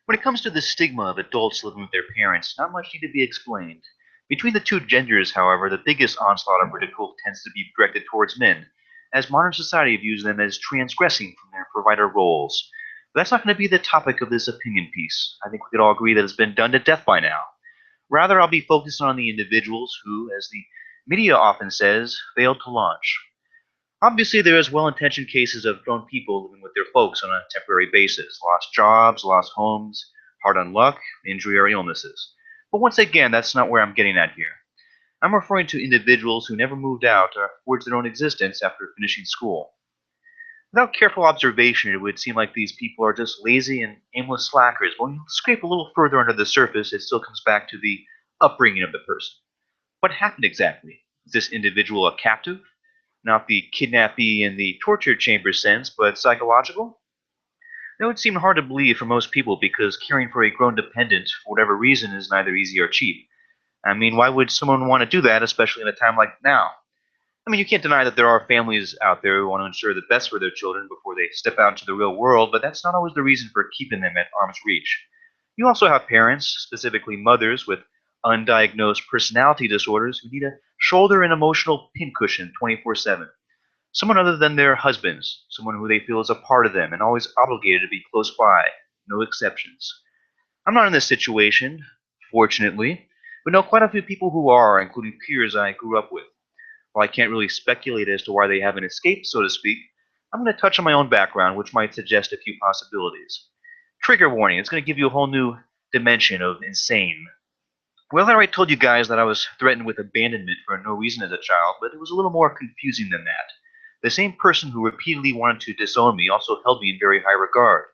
When it comes to the stigma of adults living with their parents, not much need to be explained. Between the two genders, however, the biggest onslaught of ridicule tends to be directed towards men, as modern society views them as transgressing from their provider roles. But that's not going to be the topic of this opinion piece. I think we could all agree that it's been done to death by now. Rather, I'll be focused on the individuals who, as the media often says, failed to launch. Obviously, there is well-intentioned cases of grown people living with their folks on a temporary basis, lost jobs, lost homes, hard on luck, injury, or illnesses. But once again, that's not where I'm getting at here. I'm referring to individuals who never moved out or forged their own existence after finishing school. Without careful observation, it would seem like these people are just lazy and aimless slackers. But when you scrape a little further under the surface, it still comes back to the upbringing of the person. What happened exactly? Is this individual a captive? Not the kidnappee in the torture chamber sense, but psychological? That would seem hard to believe for most people because caring for a grown dependent, for whatever reason, is neither easy or cheap. I mean, why would someone want to do that, especially in a time like now? I mean, you can't deny that there are families out there who want to ensure the best for their children before they step out into the real world, but that's not always the reason for keeping them at arm's reach. You also have parents, specifically mothers, with undiagnosed personality disorders who need a shoulder and emotional pincushion 24/7. Someone other than their husbands, someone who they feel is a part of them and always obligated to be close by, no exceptions. I'm not in this situation, fortunately, but know quite a few people who are, including peers I grew up with. While I can't really speculate as to why they haven't escaped, so to speak, I'm going to touch on my own background, which might suggest a few possibilities. Trigger warning, it's going to give you a whole new dimension of insane. Well, I already told you guys that I was threatened with abandonment for no reason as a child, but it was a little more confusing than that. The same person who repeatedly wanted to disown me also held me in very high regard.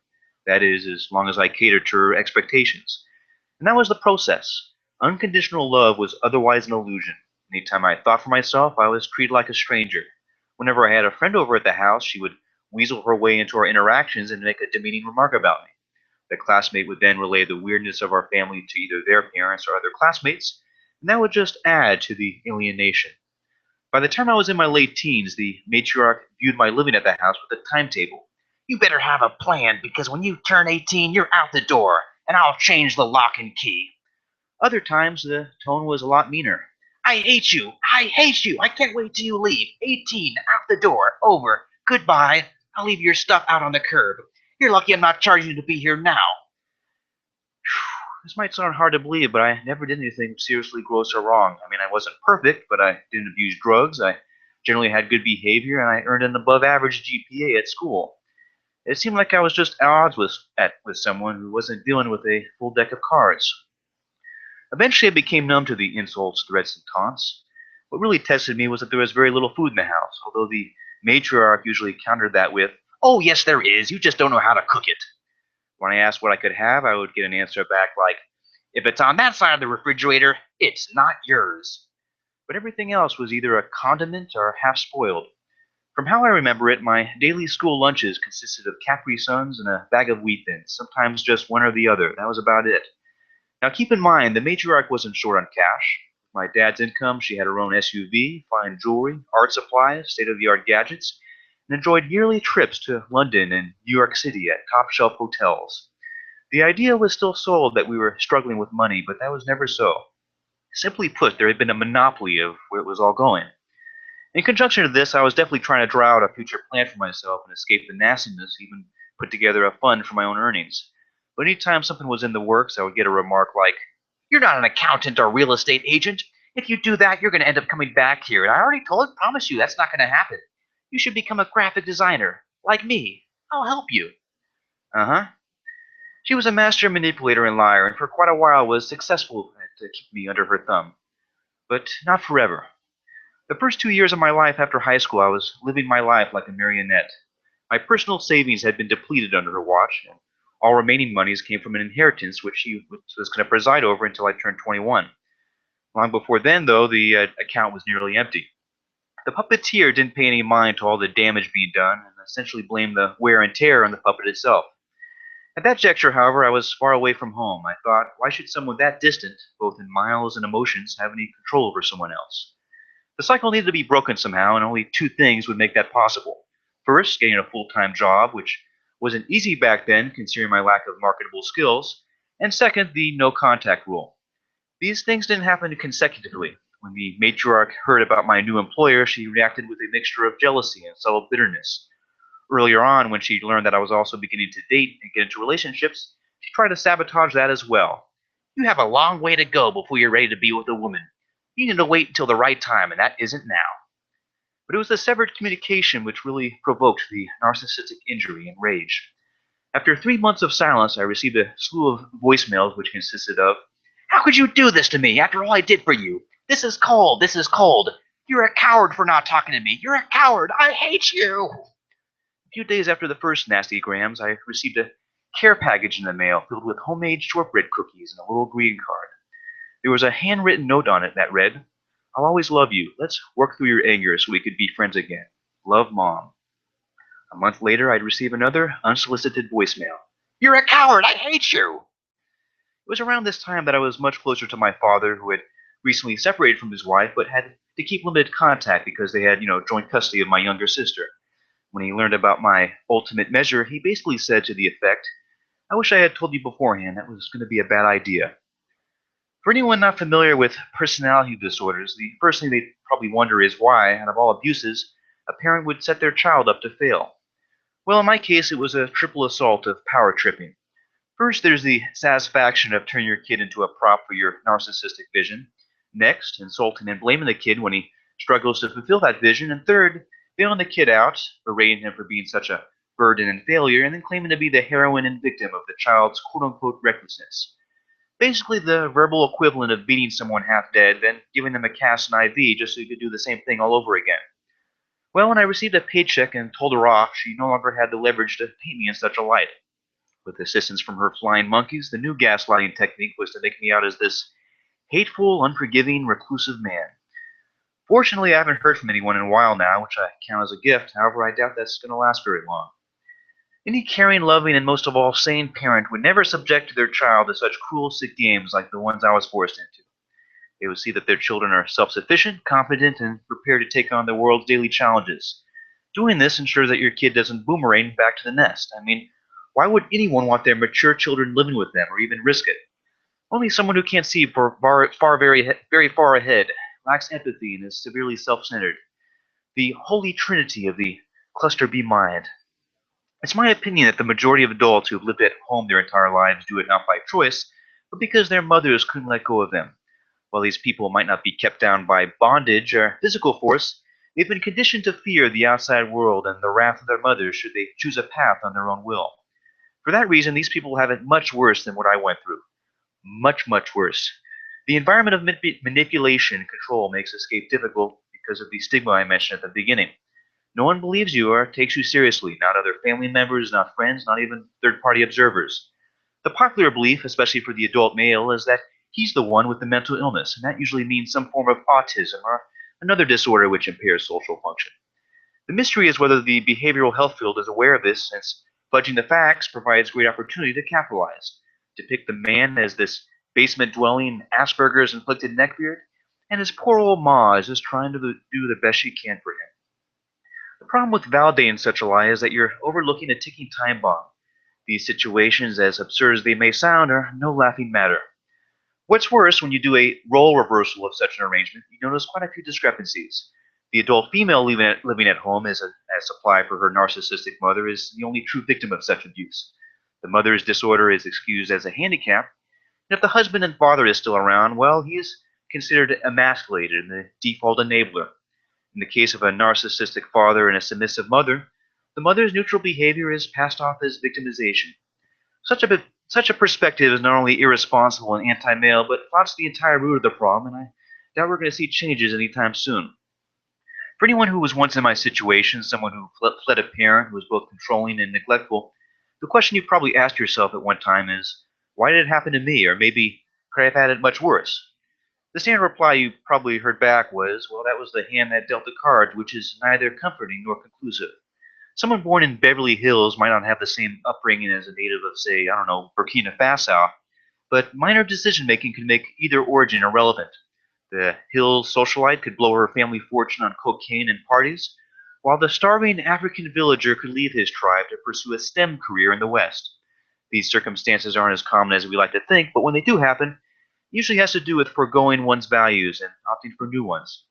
That is, as long as I catered to her expectations. And that was the process. Unconditional love was otherwise an illusion. Anytime I thought for myself, I was treated like a stranger. Whenever I had a friend over at the house, she would weasel her way into our interactions and make a demeaning remark about me. The classmate would then relay the weirdness of our family to either their parents or other classmates, and that would just add to the alienation. By the time I was in my late teens, the matriarch viewed my living at the house with a timetable. You better have a plan because when you turn 18, you're out the door, and I'll change the lock and key. Other times, the tone was a lot meaner. I hate you! I hate you! I can't wait till you leave. 18, out the door, over, goodbye. I'll leave your stuff out on the curb. You're lucky I'm not charging you to be here now. This might sound hard to believe, but I never did anything seriously gross or wrong. I mean, I wasn't perfect, but I didn't abuse drugs. I generally had good behavior, and I earned an above average GPA at school. It seemed like I was just at odds with someone who wasn't dealing with a full deck of cards. Eventually, I became numb to the insults, threats, and taunts. What really tested me was that there was very little food in the house, although the matriarch usually countered that with, "Oh, yes, there is. You just don't know how to cook it." When I asked what I could have, I would get an answer back like, "If it's on that side of the refrigerator, it's not yours." But everything else was either a condiment or half spoiled. From how I remember it, my daily school lunches consisted of Capri Suns and a bag of wheat thins, sometimes just one or the other. That was about it. Now keep in mind, the matriarch wasn't short on cash. With my dad's income, she had her own SUV, fine jewelry, art supplies, state-of-the-art gadgets, and enjoyed yearly trips to London and New York City at top-shelf hotels. The idea was still sold that we were struggling with money, but that was never so. Simply put, there had been a monopoly of where it was all going. In conjunction to this, I was definitely trying to draw out a future plan for myself and escape the nastiness, even put together a fund for my own earnings. But anytime something was in the works, I would get a remark like, "You're not an accountant or real estate agent. If you do that, you're going to end up coming back here, and I already promise you that's not going to happen. You should become a graphic designer, like me. I'll help you." Uh-huh. She was a master manipulator and liar, and for quite a while was successful at keeping me under her thumb. But not forever. The first 2 years of my life after high school, I was living my life like a marionette. My personal savings had been depleted under her watch, and all remaining monies came from an inheritance which she was going to preside over until I turned 21. Long before then, though, the account was nearly empty. The puppeteer didn't pay any mind to all the damage being done, and essentially blamed the wear and tear on the puppet itself. At that juncture, however, I was far away from home. I thought, why should someone that distant, both in miles and emotions, have any control over someone else? The cycle needed to be broken somehow, and only two things would make that possible. First, getting a full-time job, which Wasn't easy back then, considering my lack of marketable skills. And second, the no contact rule. These things didn't happen consecutively. When the matriarch heard about my new employer, she reacted with a mixture of jealousy and subtle bitterness. Earlier on, when she learned that I was also beginning to date and get into relationships, she tried to sabotage that as well. You have a long way to go before you're ready to be with a woman. You need to wait until the right time, and that isn't now. But it was the severed communication which really provoked the narcissistic injury and rage. After 3 months of silence, I received a slew of voicemails which consisted of, "How could you do this to me after all I did for you? This is cold, this is cold. You're a coward for not talking to me. You're a coward. I hate you." A few days after the first nasty grams, I received a care package in the mail filled with homemade shortbread cookies and a little greeting card. There was a handwritten note on it that read, "I'll always love you. Let's work through your anger so we could be friends again. Love, Mom." A month later, I'd receive another unsolicited voicemail. "You're a coward. I hate you." It was around this time that I was much closer to my father, who had recently separated from his wife but had to keep limited contact because they had, joint custody of my younger sister. When he learned about my ultimate measure, he basically said to the effect, "I wish I had told you beforehand that was going to be a bad idea." For anyone not familiar with personality disorders, the first thing they probably wonder is why, out of all abuses, a parent would set their child up to fail. Well, in my case, it was a triple assault of power tripping. First, there's the satisfaction of turning your kid into a prop for your narcissistic vision. Next, insulting and blaming the kid when he struggles to fulfill that vision. And third, bailing the kid out, berating him for being such a burden and failure, and then claiming to be the heroine and victim of the child's quote unquote recklessness. Basically, the verbal equivalent of beating someone half dead, then giving them a cast and IV just so you could do the same thing all over again. Well, when I received a paycheck and told her off, she no longer had the leverage to paint me in such a light. With assistance from her flying monkeys, the new gaslighting technique was to make me out as this hateful, unforgiving, reclusive man. Fortunately, I haven't heard from anyone in a while now, which I count as a gift. However, I doubt that's going to last very long. Any caring, loving, and most of all sane parent would never subject their child to such cruel, sick games like the ones I was forced into. They would see that their children are self-sufficient, confident, and prepared to take on the world's daily challenges. Doing this ensures that your kid doesn't boomerang back to the nest. I mean, why would anyone want their mature children living with them or even risk it? Only someone who can't see very far ahead, lacks empathy, and is severely self-centered. The holy trinity of the cluster B mind. It's my opinion that the majority of adults who have lived at home their entire lives do it not by choice, but because their mothers couldn't let go of them. While these people might not be kept down by bondage or physical force, they've been conditioned to fear the outside world and the wrath of their mothers should they choose a path on their own will. For that reason, these people have it much worse than what I went through. Much, much worse. The environment of manipulation and control makes escape difficult because of the stigma I mentioned at the beginning. No one believes you or takes you seriously, not other family members, not friends, not even third-party observers. The popular belief, especially for the adult male, is that he's the one with the mental illness, and that usually means some form of autism or another disorder which impairs social function. The mystery is whether the behavioral health field is aware of this, since fudging the facts provides great opportunity to capitalize. Depict the man as this basement-dwelling, Asperger's-inflicted neckbeard, and his poor old ma is just trying to do the best she can for him. The problem with validating such a lie is that you're overlooking a ticking time bomb. These situations, as absurd as they may sound, are no laughing matter. What's worse, when you do a role reversal of such an arrangement, you notice quite a few discrepancies. The adult female living at home as supply for her narcissistic mother is the only true victim of such abuse. The mother's disorder is excused as a handicap, and if the husband and father is still around, well, he is considered emasculated and the default enabler. In the case of a narcissistic father and a submissive mother, the mother's neutral behavior is passed off as victimization. Such a perspective is not only irresponsible and anti-male, but plots the entire root of the problem, and I doubt we're going to see changes anytime soon. For anyone who was once in my situation, someone who fled a parent who was both controlling and neglectful, the question you probably asked yourself at one time is, why did it happen to me? Or maybe, could I have had it much worse? The standard reply you probably heard back was, well, that was the hand that dealt the cards, which is neither comforting nor conclusive. Someone born in Beverly Hills might not have the same upbringing as a native of, say, I don't know, Burkina Faso, but minor decision-making can make either origin irrelevant. The Hills socialite could blow her family fortune on cocaine and parties, while the starving African villager could leave his tribe to pursue a STEM career in the West. These circumstances aren't as common as we like to think, but when they do happen, it usually has to do with foregoing one's values and opting for new ones,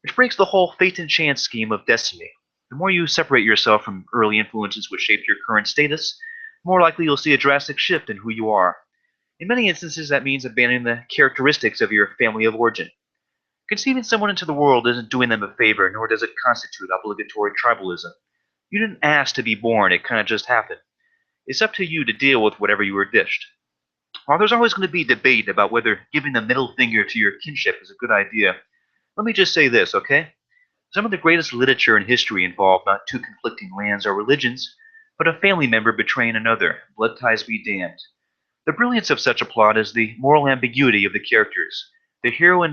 which breaks the whole fate and chance scheme of destiny. The more you separate yourself from early influences which shaped your current status, the more likely you'll see a drastic shift in who you are. In many instances, that means abandoning the characteristics of your family of origin. Conceiving someone into the world isn't doing them a favor, nor does it constitute obligatory tribalism. You didn't ask to be born, it kind of just happened. It's up to you to deal with whatever you were dished. While there's always going to be debate about whether giving the middle finger to your kinship is a good idea, let me just say this, okay? Some of the greatest literature in history involved not two conflicting lands or religions, but a family member betraying another. Blood ties be damned. The brilliance of such a plot is the moral ambiguity of the characters. The hero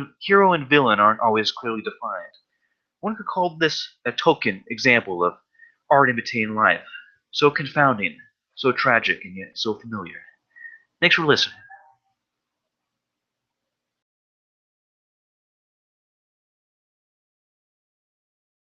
and villain aren't always clearly defined. One could call this a token example of art imitating life. So confounding, so tragic, and yet so familiar. Thanks for listening.